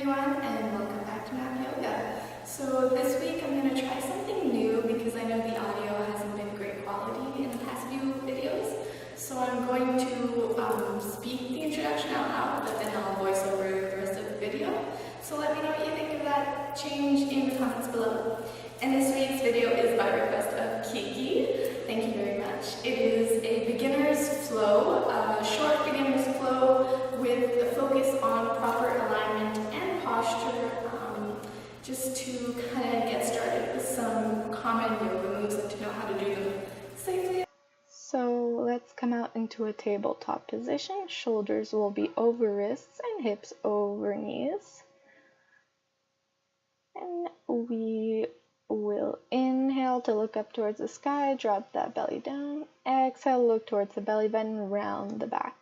everyone, and welcome back to Map Yoga. So this week I'm going to try something new because I know the audio hasn't been great quality in the past few videos. So I'm going to speak the introduction out loud, but then I'll voice over the rest of the video. So let me know what you think of that change in the comments below. And this week's video is by request of Kiki. Thank you very much. It is a beginner's flow, a short beginner's flow with a focus on proper alignment and posture, just to kind of get started with some common yoga moves and to know how to do them safely. So let's come out into a tabletop position. Shoulders will be over wrists and hips over knees. And we will inhale to look up towards the sky, drop that belly down. Exhale, look towards the belly button, round the back.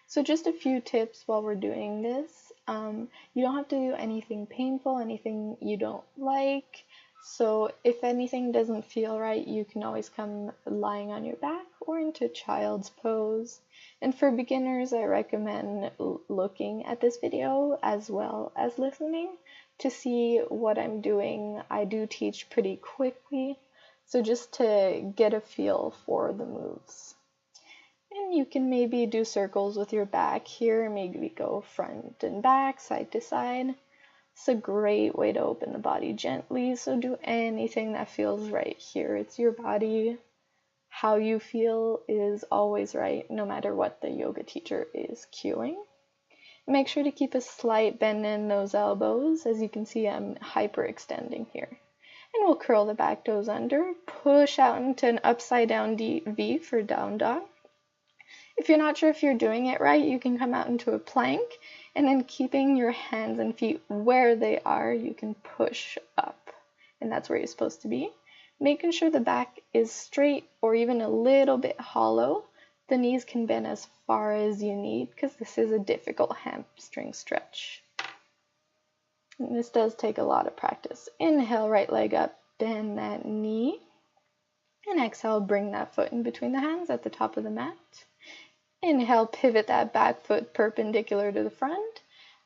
So just a few tips while we're doing this. You don't have to do anything painful, anything you don't like. So if anything doesn't feel right, you can always come lying on your back or into child's pose. And for beginners, I recommend looking at this video as well as listening to see what I'm doing. I do teach pretty quickly, so just to get a feel for the moves. And you can maybe do circles with your back here, maybe go front and back, side to side. It's a great way to open the body gently, so do anything that feels right here. It's your body. How you feel is always right, no matter what the yoga teacher is cueing. Make sure to keep a slight bend in those elbows. As you can see, I'm hyperextending here. And we'll curl the back toes under, push out into an upside down V for down dog. If you're not sure if you're doing it right, you can come out into a plank, and then keeping your hands and feet where they are, you can push up, and that's where you're supposed to be. Making sure the back is straight or even a little bit hollow. The knees can bend as far as you need because this is a difficult hamstring stretch. And this does take a lot of practice. Inhale, right leg up, bend that knee, and exhale, bring that foot in between the hands at the top of the mat. Inhale, pivot that back foot perpendicular to the front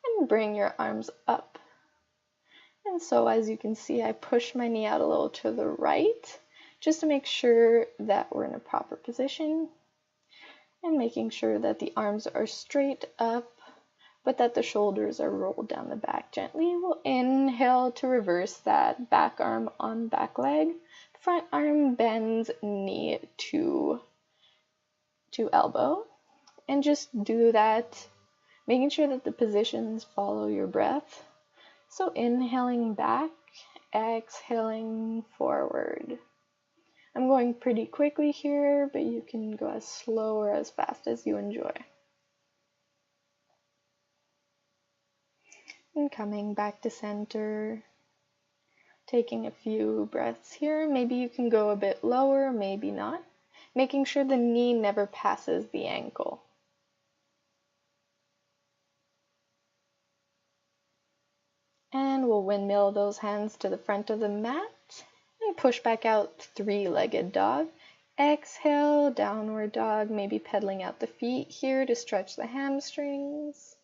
and bring your arms up. And so as you can see, I push my knee out a little to the right just to make sure that we're in a proper position and making sure that the arms are straight up but that the shoulders are rolled down the back gently. We'll inhale to reverse that back arm on back leg. Front arm bends knee to elbow. And just do that, making sure that the positions follow your breath. So inhaling back, exhaling forward. I'm going pretty quickly here, but you can go as slow or as fast as you enjoy. And coming back to center, taking a few breaths here. Maybe you can go a bit lower, maybe not. Making sure the knee never passes the ankle. And we'll windmill those hands to the front of the mat and push back out, three-legged dog. Exhale, downward dog, maybe pedaling out the feet here to stretch the hamstrings.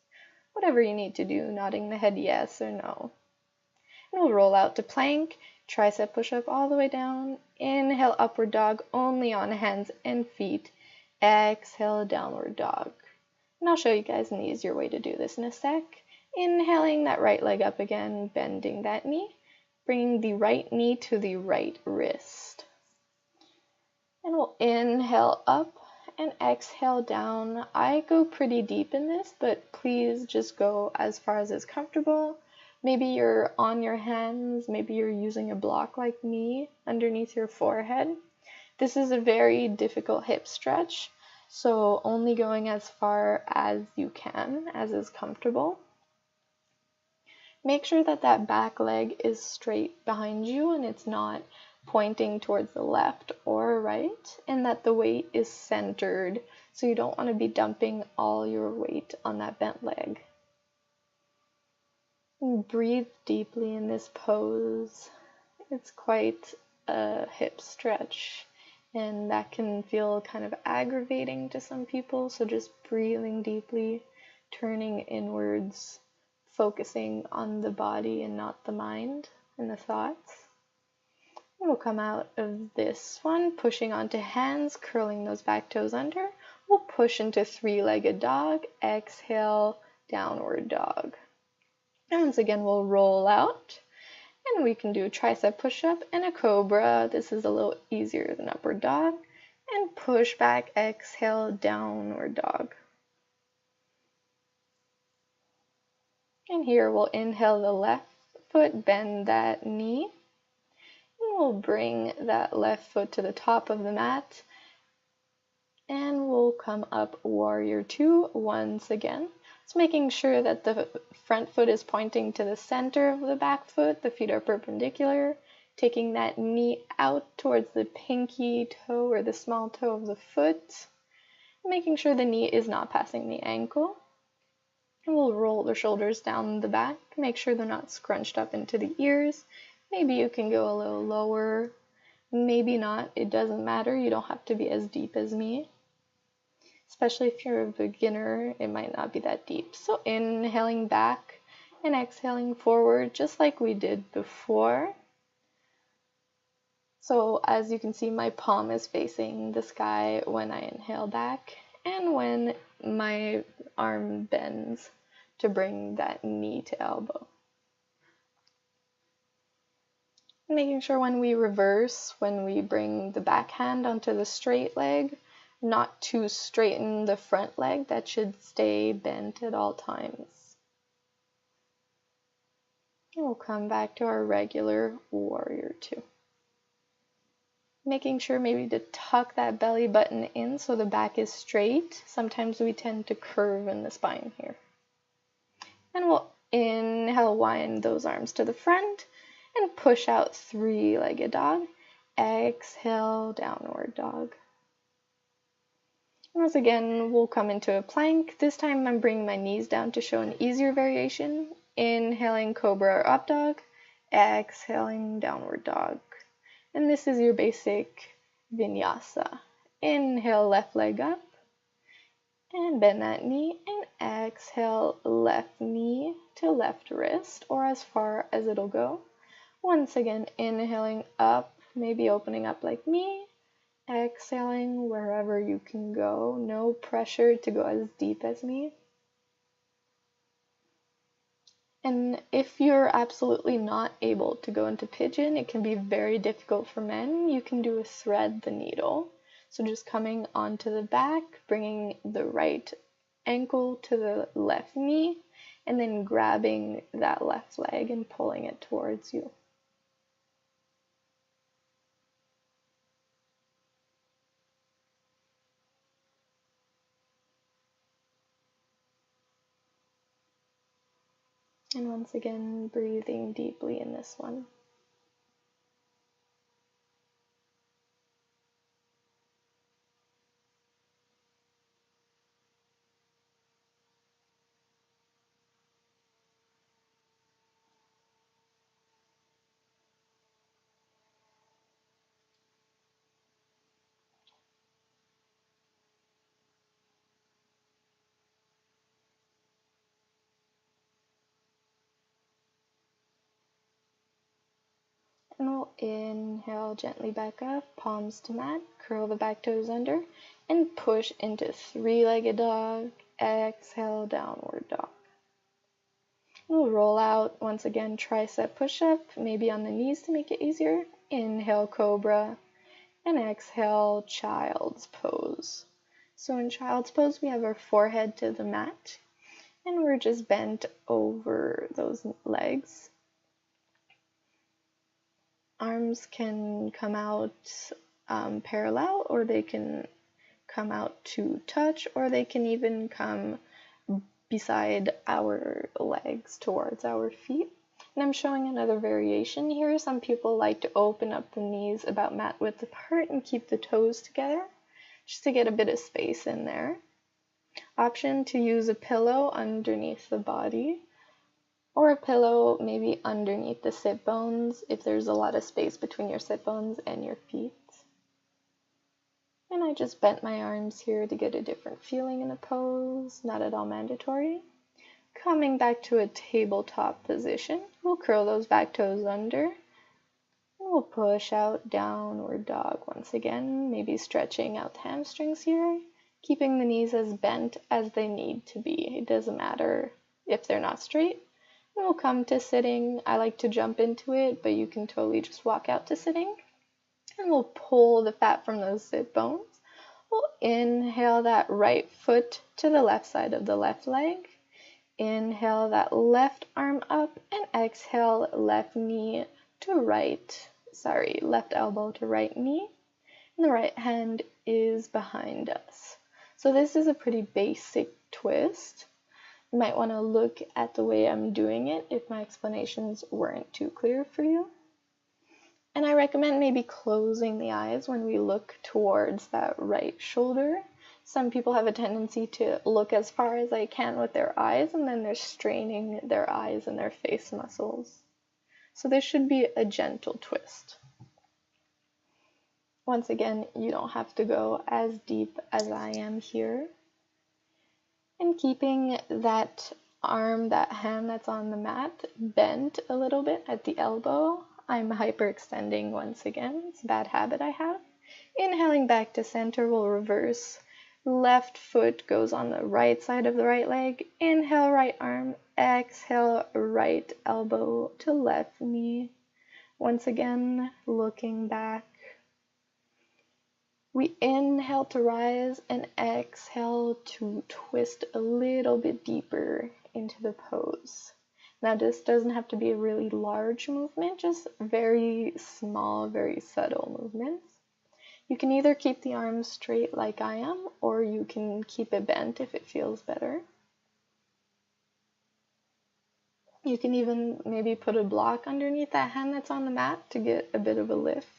Whatever you need to do, nodding the head yes or no. And we'll roll out to plank, tricep push-up all the way down. Inhale, upward dog, only on hands and feet. Exhale, downward dog. And I'll show you guys an easier way to do this in a sec. Inhaling that right leg up again, bending that knee, bringing the right knee to the right wrist. And we'll inhale up and exhale down. I go pretty deep in this, but please just go as far as is comfortable. Maybe you're on your hands, maybe you're using a block like me underneath your forehead. This is a very difficult hip stretch, so only going as far as you can, as is comfortable. Make sure that that back leg is straight behind you and it's not pointing towards the left or right, and that the weight is centered, so you don't want to be dumping all your weight on that bent leg. And breathe deeply in this pose. It's quite a hip stretch, and that can feel kind of aggravating to some people, so just breathing deeply, turning inwards, focusing on the body and not the mind and the thoughts. We'll come out of this one, pushing onto hands, curling those back toes under. We'll push into three-legged dog. Exhale, downward dog. And once again, we'll roll out. And we can do a tricep push-up and a cobra. This is a little easier than upward dog. And push back, exhale, downward dog. And here we'll inhale the left foot, bend that knee. And we'll bring that left foot to the top of the mat. And we'll come up warrior two once again. So making sure that the front foot is pointing to the center of the back foot, the feet are perpendicular, taking that knee out towards the pinky toe or the small toe of the foot, making sure the knee is not passing the ankle. And we'll roll the shoulders down the back, make sure they're not scrunched up into the ears. Maybe you can go a little lower, maybe not, it doesn't matter, you don't have to be as deep as me. Especially if you're a beginner, it might not be that deep. So inhaling back and exhaling forward, just like we did before. So as you can see, my palm is facing the sky when I inhale back and when my arm bends to bring that knee to elbow. Making sure when we reverse, when we bring the back hand onto the straight leg, not to straighten the front leg, that should stay bent at all times. And we'll come back to our regular warrior two. Making sure maybe to tuck that belly button in so the back is straight. Sometimes we tend to curve in the spine here. And we'll inhale, wind those arms to the front and push out three-legged dog. Exhale, downward dog. Once again, we'll come into a plank. This time I'm bringing my knees down to show an easier variation. Inhaling cobra or up dog, exhaling downward dog. And this is your basic vinyasa. Inhale, left leg up, and bend that knee, and exhale, left knee to left wrist, or as far as it'll go. Once again, inhaling up, maybe opening up like me. Exhaling wherever you can go, no pressure to go as deep as me. And if you're absolutely not able to go into pigeon, it can be very difficult for men, you can do a thread the needle. So just coming onto the back, bringing the right ankle to the left knee, and then grabbing that left leg and pulling it towards you. And once again, breathing deeply in this one. And we'll inhale gently back up, palms to mat, curl the back toes under, and push into three-legged dog. Exhale, downward dog. And we'll roll out, once again, tricep push-up, maybe on the knees to make it easier. Inhale, cobra, and exhale, child's pose. So in child's pose, we have our forehead to the mat, and we're just bent over those legs. Arms can come out parallel, or they can come out to touch, or they can even come beside our legs towards our feet. And I'm showing another variation here. Some people like to open up the knees about mat width apart and keep the toes together, just to get a bit of space in there. Option to use a pillow underneath the body, or a pillow maybe underneath the sit bones if there's a lot of space between your sit bones and your feet. And I just bent my arms here to get a different feeling in the pose, not at all mandatory. Coming back to a tabletop position, we'll curl those back toes under. We'll push out, downward dog once again, maybe stretching out the hamstrings here, keeping the knees as bent as they need to be. It doesn't matter if they're not straight. And we'll come to sitting. I like to jump into it, but you can totally just walk out to sitting. And we'll pull the fat from those sit bones. We'll inhale that right foot to the left side of the left leg. Inhale that left arm up and exhale left knee to left elbow to right knee. And the right hand is behind us. So this is a pretty basic twist. You might want to look at the way I'm doing it if my explanations weren't too clear for you. And I recommend maybe closing the eyes when we look towards that right shoulder. Some people have a tendency to look as far as they can with their eyes, and then they're straining their eyes and their face muscles. So this should be a gentle twist. Once again, you don't have to go as deep as I am here. And keeping that arm, that hand that's on the mat, bent a little bit at the elbow. I'm hyperextending once again. It's a bad habit I have. Inhaling back to center, we'll reverse. Left foot goes on the right side of the right leg. Inhale, right arm. Exhale, right elbow to left knee. Once again, looking back. We inhale to rise and exhale to twist a little bit deeper into the pose. Now this doesn't have to be a really large movement, just very small, very subtle movements. You can either keep the arms straight like I am, or you can keep it bent if it feels better. You can even maybe put a block underneath that hand that's on the mat to get a bit of a lift.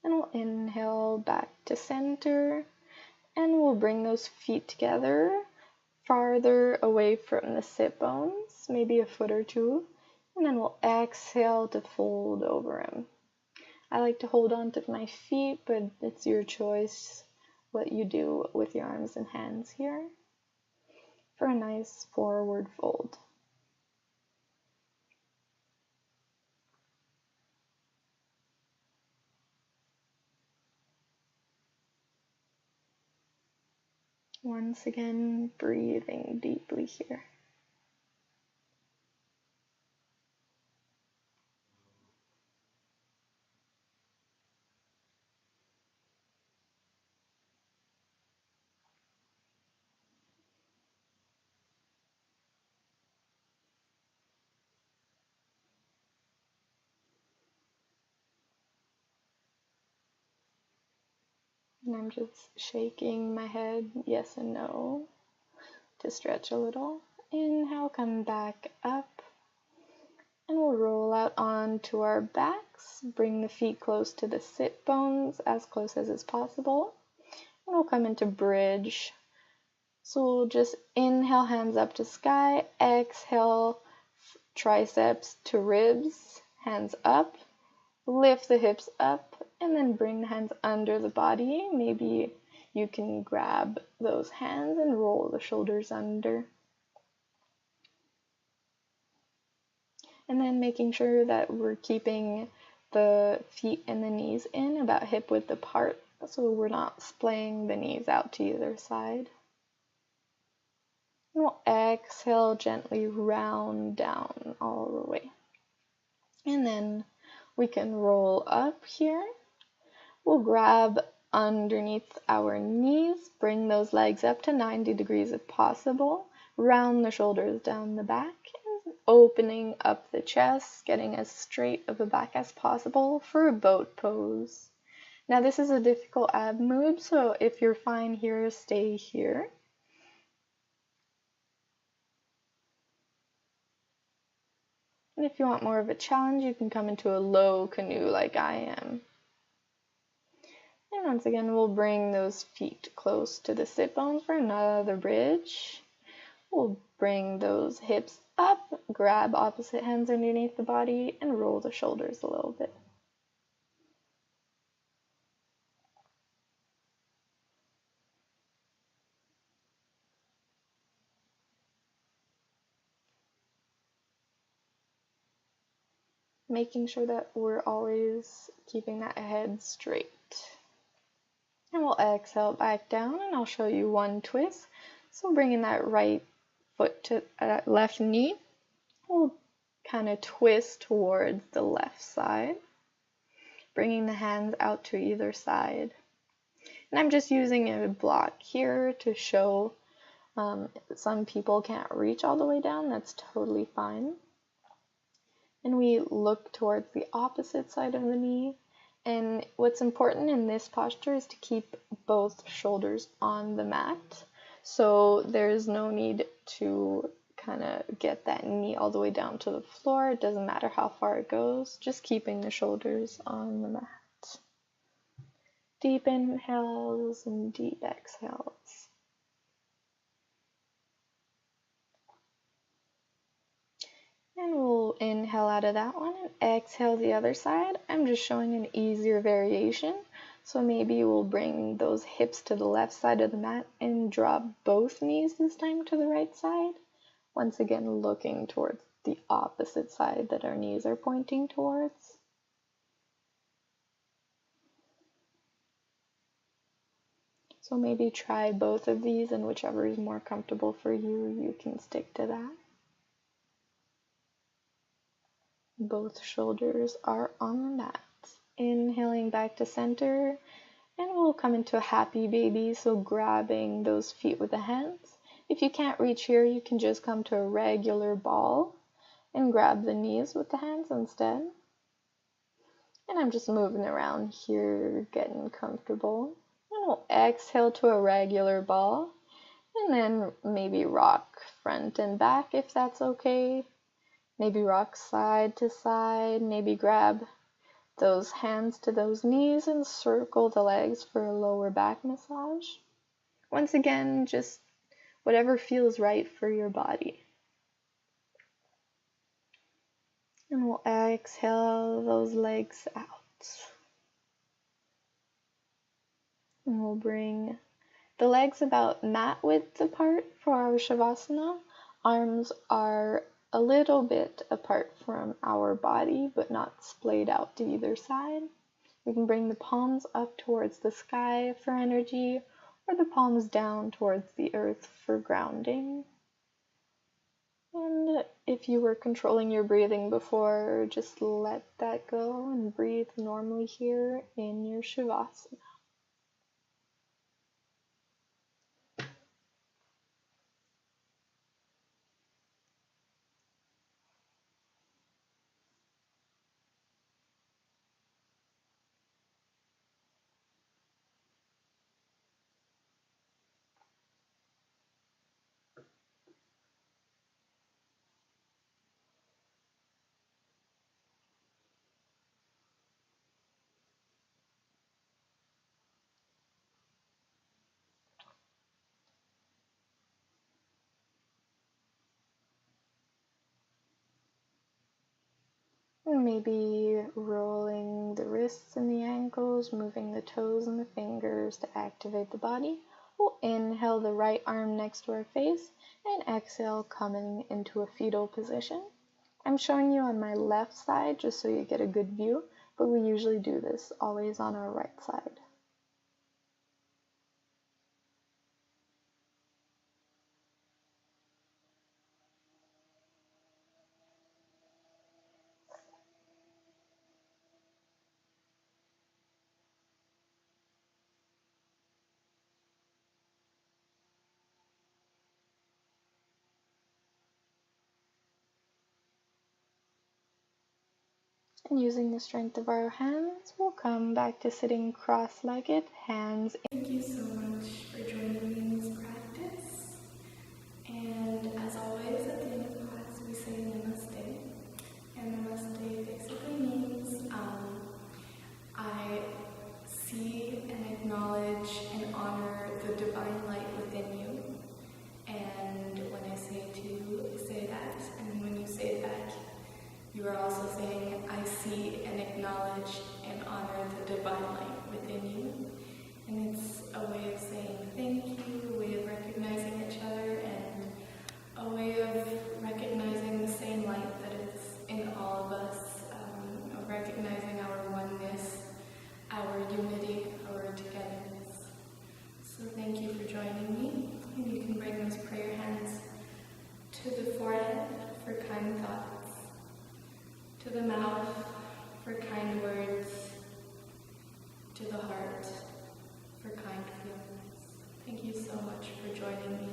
And we'll inhale back to center, and we'll bring those feet together, farther away from the sit bones, maybe a foot or two, and then we'll exhale to fold over them. I like to hold on to my feet, but it's your choice what you do with your arms and hands here for a nice forward fold. Once again, breathing deeply here. And I'm just shaking my head yes and no to stretch a little. Inhale, come back up. And we'll roll out onto our backs. Bring the feet close to the sit bones, as close as is possible. And we'll come into bridge. So we'll just inhale, hands up to sky. Exhale, triceps to ribs, hands up. Lift the hips up, and then bring the hands under the body. Maybe you can grab those hands and roll the shoulders under. And then making sure that we're keeping the feet and the knees in about hip width apart, so we're not splaying the knees out to either side. And we'll exhale, gently round down all the way. And then we can roll up here. We'll grab underneath our knees, bring those legs up to 90 degrees if possible, round the shoulders down the back, and opening up the chest, getting as straight of a back as possible for a boat pose. Now this is a difficult ab move, so if you're fine here, stay here. And if you want more of a challenge, you can come into a low canoe like I am. And once again, we'll bring those feet close to the sit bones for another bridge. We'll bring those hips up, grab opposite hands underneath the body, and roll the shoulders a little bit. Making sure that we're always keeping that head straight. And we'll exhale back down, and I'll show you one twist. So bringing that right foot to that left knee, we'll kind of twist towards the left side, bringing the hands out to either side. And I'm just using a block here to show some people can't reach all the way down. That's totally fine. And we look towards the opposite side of the knee. And what's important in this posture is to keep both shoulders on the mat. So there's no need to kind of get that knee all the way down to the floor. It doesn't matter how far it goes, just keeping the shoulders on the mat. Deep inhales and deep exhales. And we'll inhale out of that one and exhale the other side. I'm just showing an easier variation. So maybe we'll bring those hips to the left side of the mat and drop both knees this time to the right side. Once again, looking towards the opposite side that our knees are pointing towards. So maybe try both of these, and whichever is more comfortable for you, you can stick to that. Both shoulders are on the mat. Inhaling back to center, and we'll come into a happy baby, so grabbing those feet with the hands. If you can't reach here, you can just come to a regular ball and grab the knees with the hands instead. And I'm just moving around here, getting comfortable. And we'll exhale to a regular ball, and then maybe rock front and back if that's okay. Maybe rock side to side, maybe grab those hands to those knees and circle the legs for a lower back massage. Once again, just whatever feels right for your body. And we'll exhale those legs out. And we'll bring the legs about mat width apart for our Shavasana. Arms are a little bit apart from our body, but not splayed out to either side. We can bring the palms up towards the sky for energy, or the palms down towards the earth for grounding. And if you were controlling your breathing before, just let that go and breathe normally here in your Shavasana. Maybe rolling the wrists and the ankles, moving the toes and the fingers to activate the body. We'll inhale the right arm next to our face and exhale, coming into a fetal position. I'm showing you on my left side just so you get a good view, but we usually do this always on our right side. And using the strength of our hands, we'll come back to sitting cross-legged, hands in. Thank you so much for joining me in this practice. And as always, at the end of class, we say namaste. And namaste basically means I see and acknowledge and honor the divine light within you. And when I say to say that, I mean see and acknowledge and honor the divine light within you. And it's a way of saying thank you, a way of recognizing each other, and a way of recognizing the same light that is in all of us, of recognizing our oneness, our unity, our togetherness. So thank you for joining me. And you can bring those prayer hands to the forehead for kind thoughts, to the mouth for kind words, to the heart for kind feelings. Thank you so much for joining me.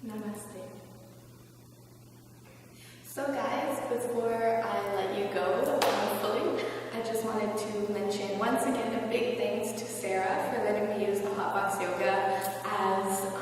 Namaste. So guys, before I let you go fully, I just wanted to mention once again a big thanks to Sarah for letting me use the Hotbox Yoga as